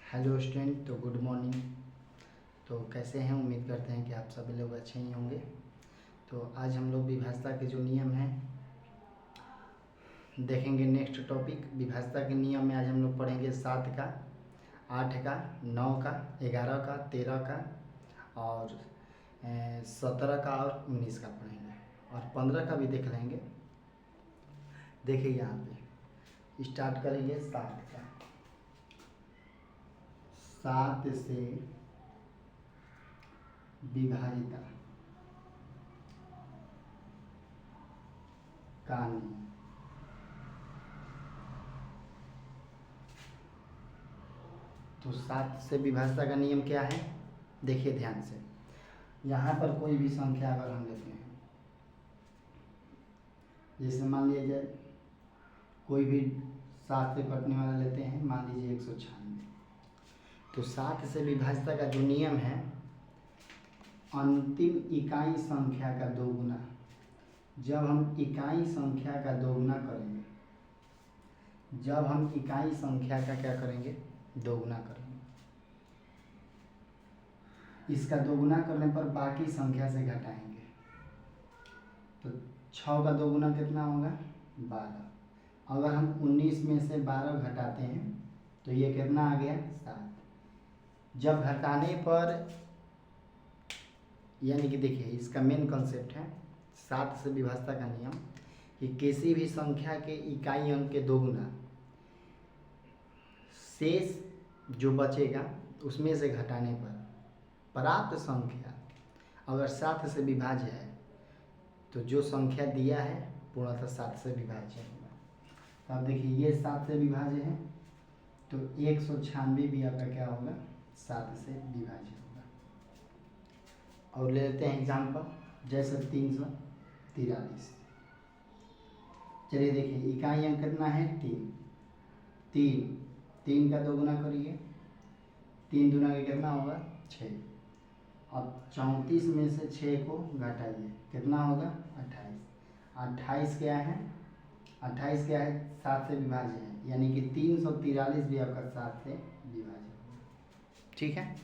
Hello student, तो good morning. तो कैसे हैं? उम्मीद करते हैं कि आप सभी लोग अच्छे ही होंगे। तो आज हम लोग विभाज्यता के जो नियम हैं देखेंगे। नेक्स्ट टॉपिक विभाज्यता के नियम में आज हम लोग पढ़ेंगे 7 का, 8 का, 9 का, 11 का, 13 का और 17 का और 19 का पढ़ेंगे और 15 का भी देख लेंगे। देखिए यहाँ पे स्टार्ट करेंगे 7 का। 7 से विभाज्यता का नियम। तो 7 से विभाज्यता का नियम क्या है? देखिए ध्यान से। यहाँ पर कोई भी संख्या अगर हम लेते हैं, जैसे मान लिया जाए कोई भी 7 से कटने वाला लेते हैं, मान लीजिए 196। तो 7 से विभाज्यता का जो नियम है, अंतिम इकाई संख्या का दोगुना। जब हम इकाई संख्या का दोगुना करेंगे, जब हम इकाई संख्या का क्या करेंगे? दोगुना करेंगे। इसका दोगुना करने पर बाकी संख्या से घटाएंगे। तो 6 का दोगुना कितना होगा? 12। अगर हम 19 में से 12 घटाते हैं तो ये कितना आ गया? 7। जब घटाने पर, यानी कि देखिए इसका मेन कॉन्सेप्ट है 7 से विभाज्यता का नियम कि किसी भी संख्या के इकाई अंक के दोगुना, शेष जो बचेगा उसमें से घटाने पर प्राप्त संख्या अगर 7 से विभाज्य है तो जो संख्या दिया है पूर्णतः 7 से विभाज्य होगा। तो अब देखिए ये 7 से विभाज्य है, तो 196 भी आपका क्या होगा? 7 से विभाज्य होगा। और ले लेते हैं एग्जाम्पल, जैसे 343। चलिए देखिए इकाई अंक कितना है? 3। 3 का दोगुना करिए, 3 दूना का कितना होगा? 6। अब 34 में से 6 को घटाइए, कितना होगा? 28। 28 क्या है? 28 क्या है? 7 से विभाज्य है, यानी कि 343 भी आपका 7 से विभाज्य होगा। ठीक है,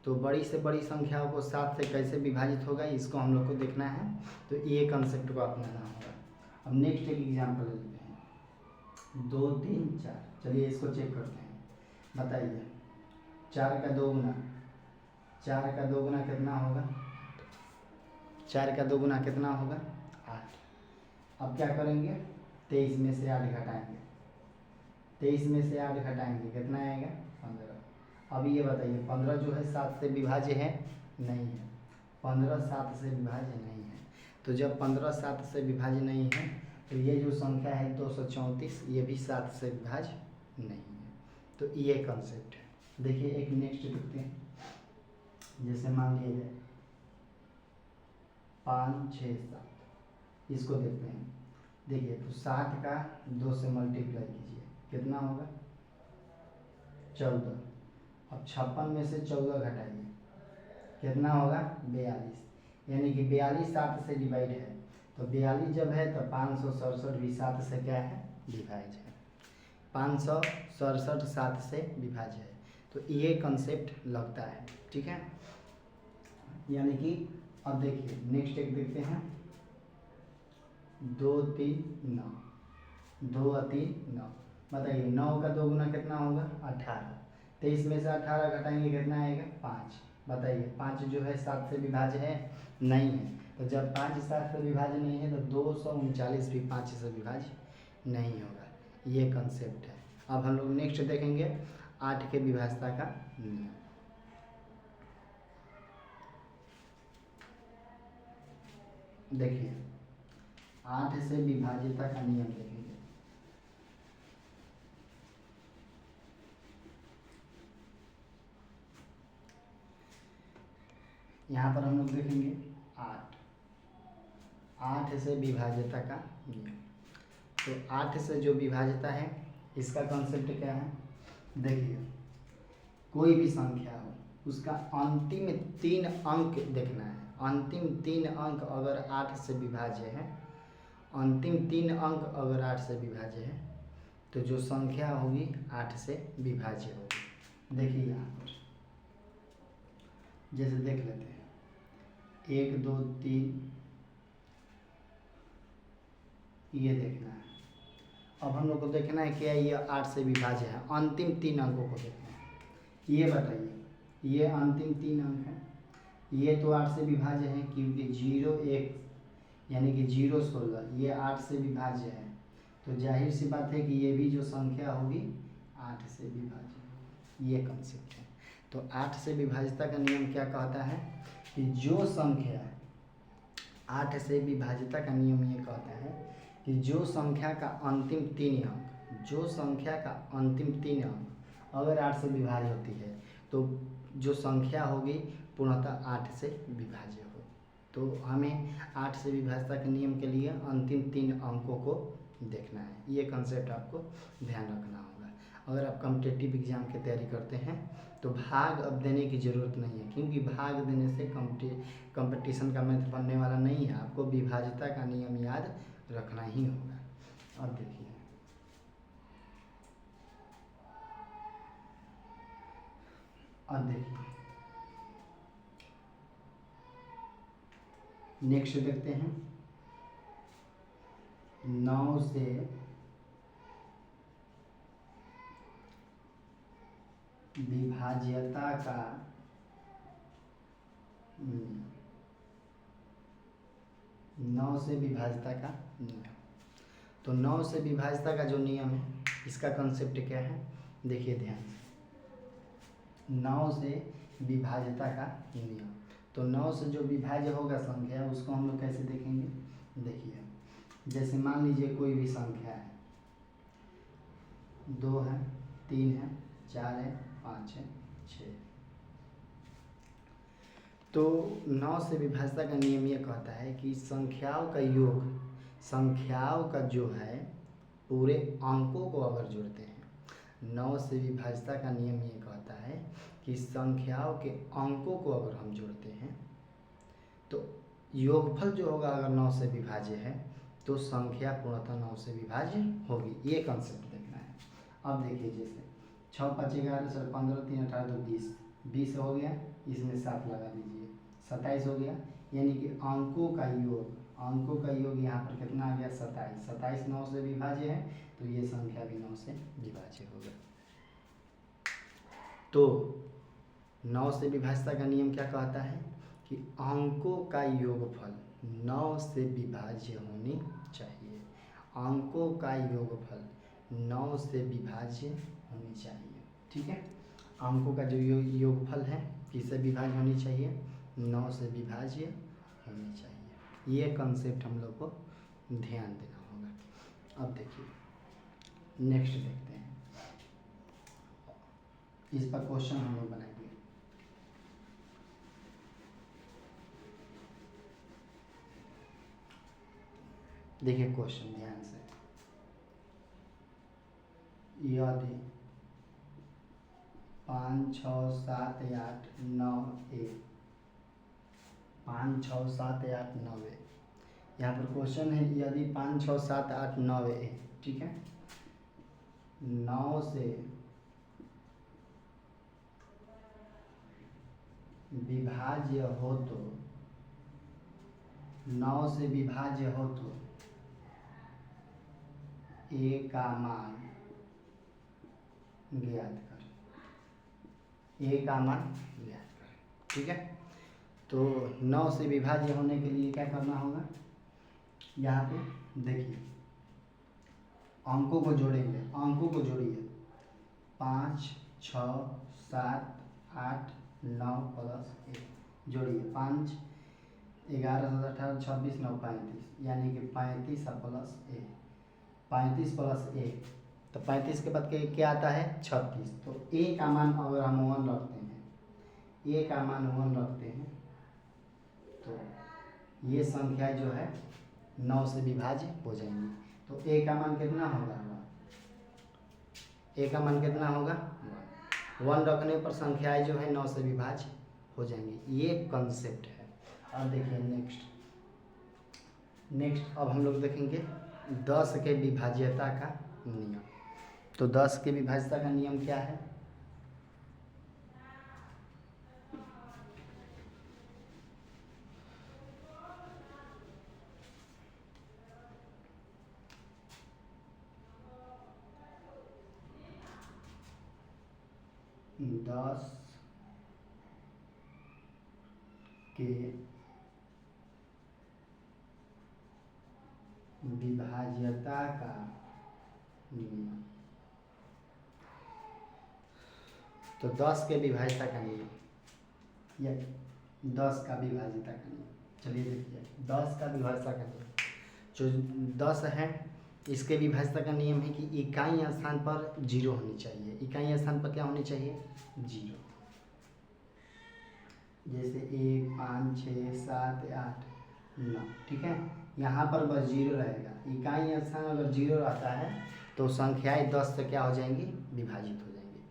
तो बड़ी से बड़ी संख्याओं को 7 से कैसे विभाजित होगा इसको हम लोग को देखना है। तो ये कंसेप्ट को अपनाना होगा। अब नेक्स्ट एक एग्जाम्पल ले लेते हैं, 2 3 4। चलिए इसको चेक करते हैं, बताइए। 4 का दोगुना, 4 का दोगुना कितना होगा? 4 का दोगुना कितना होगा? 8। अब क्या करेंगे? 23 में से 8 घटाएंगे, 23 में से 8 घटाएंगे, कितना आएगा? 15। अब ये बताइए 15 जो है 7 से विभाज्य है? नहीं है। 15 7 से विभाज्य नहीं है। तो जब 15 7 से विभाज्य नहीं है तो ये जो संख्या है 234, ये भी 7 से विभाज्य नहीं है। तो ये कंसेप्ट है। देखिए एक नेक्स्ट देखते हैं, जैसे मान लिया जाए 5 6 7। इसको देखते हैं। देखिए तो 7 का 2 से मल्टीप्लाई कीजिए, कितना होगा? 14। अब 56 में से 14 घटाइए, कितना होगा? 42। यानी कि 42 7 से डिवाइड है, तो 42 जब है तो 567 भी 7 से क्या है? विभाज्य है। 567 7 से विभाज्य है। तो ये कंसेप्ट लगता है। ठीक है, यानी कि अब देखिए नेक्स्ट एक देखते हैं, 2 3 9। 2 और 3 9। बताइए 9 का दोगुना कितना होगा? 18। 23 में से 18 घटाएंगे, कितना आएगा? 5। बताइए 5 जो है 7 से विभाज्य है? नहीं है। तो जब 5 7 से विभाज्य नहीं है तो 239 भी 5 से विभाज्य नहीं होगा। ये कंसेप्ट है। अब हम लोग नेक्स्ट देखेंगे 8 के विभाज्यता का नियम। देखिए 8 से विभाज्यता का नियम देखेंगे। यहाँ पर हम लोग देखेंगे 8 से विभाज्यता का नियम। तो 8 से जो विभाज्यता है इसका कॉन्सेप्ट क्या है? देखिए कोई भी संख्या हो उसका अंतिम 3 अंक देखना है। अंतिम 3 अंक अगर 8 से विभाज्य है, अंतिम 3 अंक अगर 8 से विभाज्य है तो जो संख्या होगी 8 से विभाज्य होगी। देखिए यहाँ पर जैसे देख लेते हैं 1 2 3, ये देखना है। अब हम लोग को देखना है क्या ये 8 से विभाज्य है, अंतिम 3 अंकों को देखना है। ये बताइए, ये अंतिम 3 अंक हैं, ये तो 8 से विभाज्य है क्योंकि 0 1 यानी कि 0 16 ये 8 से विभाज्य है, तो जाहिर सी बात है कि ये भी जो संख्या होगी 8 से विभाज्य होगी। ये कंसेप्ट है। तो 8 से विभाज्यता का नियम क्या कहता है कि जो संख्या 8 से विभाज्यता का नियम ये कहता है कि जो संख्या का अंतिम 3 अंक, जो संख्या का अंतिम 3 अंक अगर 8 से विभाज्य होती है तो जो संख्या होगी पूर्णतः 8 से विभाज्य हो। तो हमें 8 से विभाज्यता के नियम के लिए अंतिम 3 अंकों को देखना है। ये कंसेप्ट आपको ध्यान रखना होगा। अगर आप कॉम्पिटिटिव एग्जाम की तैयारी करते हैं तो भाग अब देने की ज़रूरत नहीं है, क्योंकि भाग देने से कंपटीशन का मेथड बनने वाला नहीं है। आपको विभाज्यता का नियम याद रखना ही होगा। अब देखिए नेक्स्ट देखते हैं 9 से विभाज्यता का 9 से विभाज्यता का नियम। तो 9 से विभाज्यता का जो नियम है इसका कंसेप्ट क्या है, देखिए ध्यान से। 9 से विभाज्यता का नियम, तो 9 से जो विभाज्य होगा संख्या उसको हम लोग कैसे देखेंगे, देखिए जैसे मान लीजिए कोई भी संख्या है, 2 है, 3 है, 4 है, 5 है, 6। तो 9 से विभाज्यता का नियम ये कहता है कि संख्याओं का योग, संख्याओं का जो है पूरे अंकों को अगर जोड़ते हैं, 9 से विभाज्यता का नियम ये कहता है कि संख्याओं के अंकों को अगर हम जोड़ते हैं तो योगफल जो होगा अगर 9 से विभाज्य है तो संख्या पूर्णतः 9 से विभाज्य होगी। ये कंसेप्ट देखना है। अब देखिए जैसे 6 5 11 7 15 3 18 2 20, 20 हो गया, इसमें 7 लगा दीजिए, 27 हो गया। यानी कि अंकों का योग, अंकों का योग यहाँ पर कितना आ गया, 27। 27 9 से विभाज्य है तो ये संख्या भी 9 से विभाज्य होगा। तो 9 से विभाज्यता का नियम क्या कहता है कि अंकों का योगफल 9 से विभाज्य होनी चाहिए। अंकों का योगफल 9 से विभाज्य होनी चाहिए। ठीक है, अंकों का जो योगफल है किससे विभाज्य होनी चाहिए, 9 से विभाज्य होनी चाहिए। ये कंसेप्ट हम लोग को ध्यान देना होगा। अब देखिए नेक्स्ट देखते हैं, इस पर क्वेश्चन हम लोग बनाएंगे। देखिए क्वेश्चन ध्यान से, यदि 5 6 7 8 9 1, 5 6 7 8 9 1, यहाँ पर क्वेश्चन है यदि 5 6 7 8 9 1, ठीक है, 9 से विभाज्य हो तो, 9 से विभाज्य हो तो ए का मान ज्ञात कर, ए का मान ज्ञात कर। ठीक है, तो 9 से विभाज्य होने के लिए क्या करना होगा, यहाँ पे देखिए अंकों को जोड़ेंगे, अंकों को जोड़िए 5 6 7 8 9 प्लस 1, जोड़िए 5 11 7 18 26 9 35, यानी कि 35 प्लस 1, 35 प्लस 1, तो 35 के बाद के क्या आता है 36। तो ए का मान अगर हम 1 रखते हैं, ए का मान 1 रखते हैं तो ये संख्या जो है 9 से विभाज्य हो जाएंगी। तो ए का मान कितना होगा, ए का मान कितना होगा 1 रखने पर संख्याएं जो है 9 से विभाज्य हो जाएंगी। ये कंसेप्ट है। अब देखिए नेक्स्ट अब हम लोग देखेंगे 10 के विभाज्यता का नियम। तो 10 के विभाज्यता का नियम क्या है, 10 के विभाज्यता का नियम। तो 10 के विभाज्यता का नियम या 10 का विभाज्यता का नियम, चलिए देखिए 10 का विभाज्यता का नियम जो 10 है, इसके विभाज्यता का नियम है कि इकाई स्थान पर 0 होनी चाहिए। इकाई स्थान पर क्या होनी चाहिए? 0। जैसे 1, 5, 6, 7, 8, 9, ठीक है, यहाँ पर बस 0 रहेगा। इकाई स्थान अगर 0 रहता है तो संख्याएं 10 से क्या हो जाएंगी? विभाजित हो जाएंगी।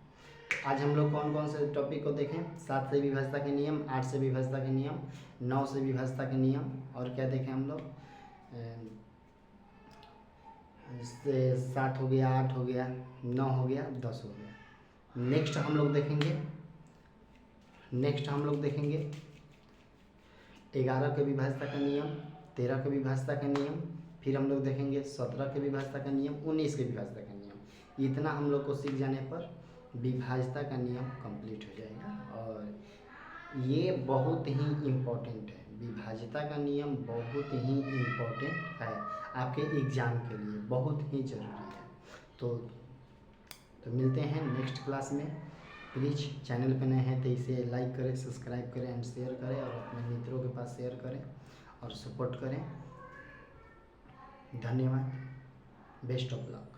आज हम लोग कौन कौन से टॉपिक को देखें? 7 से विभाज्यता के नियम, 8 से विभाज्यता के नियम, 9 से विभाज्यता के नियम, और क्या देखें हम लोग? इससे 7 हो गया, 8 हो गया, 9 हो गया, 10 हो गया। नेक्स्ट हम लोग देखेंगे 11 के विभाज्यता का नियम, 13 के विभाज्यता का नियम, फिर हम लोग देखेंगे 17 के विभाज्यता का नियम, 19 के विभाज्यता का नियम। इतना हम लोग को सीख जाने पर विभाज्यता का नियम कंप्लीट हो जाएगा। और ये बहुत ही इम्पोर्टेंट है, विभाज्यता का नियम बहुत ही इम्पोर्टेंट है आपके एग्ज़ाम के लिए, बहुत ही ज़रूरी है। तो मिलते हैं नेक्स्ट क्लास में। प्लीज़ चैनल पर नए हैं तो इसे लाइक करें, सब्सक्राइब करें एंड शेयर करें, और अपने मित्रों के पास शेयर करें और सपोर्ट करें। धन्यवाद। Best of luck.